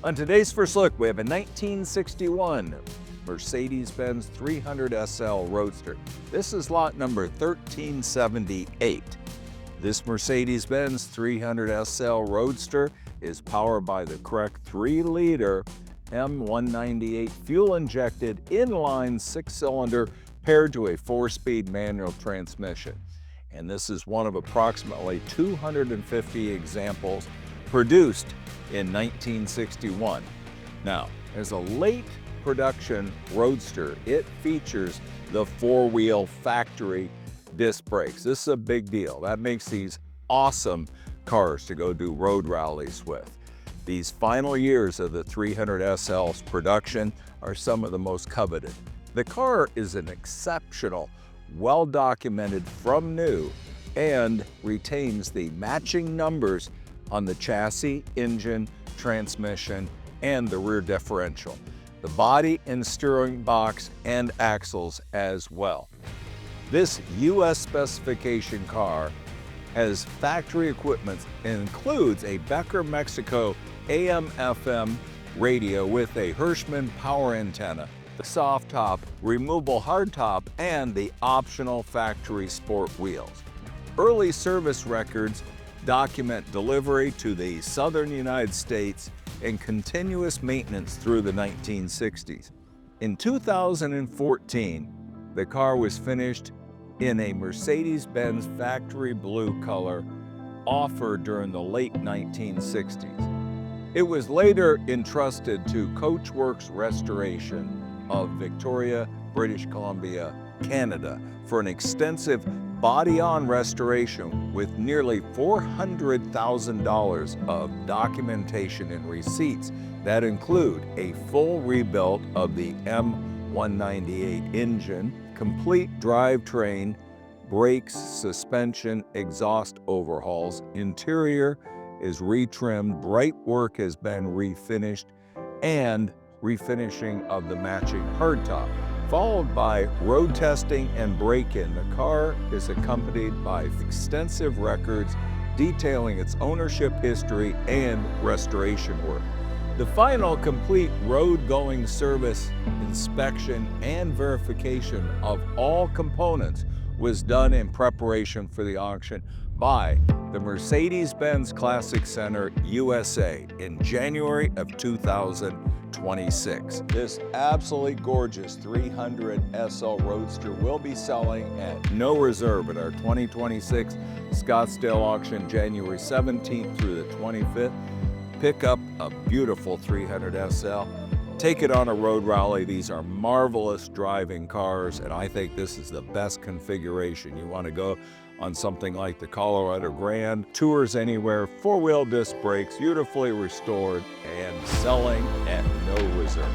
On today's first look, we have a 1961 Mercedes-Benz 300SL Roadster. This is lot number 1378. This Mercedes-Benz 300SL Roadster is powered by the correct 3-liter M198 fuel-injected inline 6-cylinder paired to a 4-speed manual transmission. And this is one of approximately 250 examples produced in 1961. Now, as a late production Roadster, it features the 4-wheel factory disc brakes. This is a big deal. That makes these awesome cars to go do road rallies with. These final years of the 300SL's production are some of the most coveted. The car is an exceptional, well-documented from new, and retains the matching numbers on the chassis, engine, transmission, and the rear differential, the body and steering box, and axles as well. This U.S. specification car has factory equipment and includes a Becker Mexico AM/FM radio with a Hirschman power antenna, the soft top, removable hardtop, and the optional factory sport wheels. Early service records document delivery to the southern United States and continuous maintenance through the 1960s. In 2014, the car was finished in a Mercedes-Benz factory blue color offered during the late 1960s. It was later entrusted to Coachworks Restoration of Victoria, British Columbia, Canada for an extensive body-on restoration with nearly $400,000 of documentation and receipts that include a full rebuild of the M198 engine, complete drivetrain, brakes, suspension, exhaust overhauls, interior is retrimmed, bright work has been refinished, and refinishing of the matching hardtop, followed by road testing and break-in. The car is accompanied by extensive records detailing its ownership history and restoration work. The final complete road-going service, inspection, and verification of all components was done in preparation for the auction by the Mercedes-Benz Classic Center USA in January of 2026. This absolutely gorgeous 300SL Roadster will be selling at no reserve at our 2026 Scottsdale Auction, January 17th through the 25th. Pick up a beautiful 300SL. Take it on a road rally. These are marvelous driving cars, and I think this is the best configuration. You want to go on something like the Colorado Grand, tours anywhere, 4-wheel disc brakes, beautifully restored, and selling at no reserve.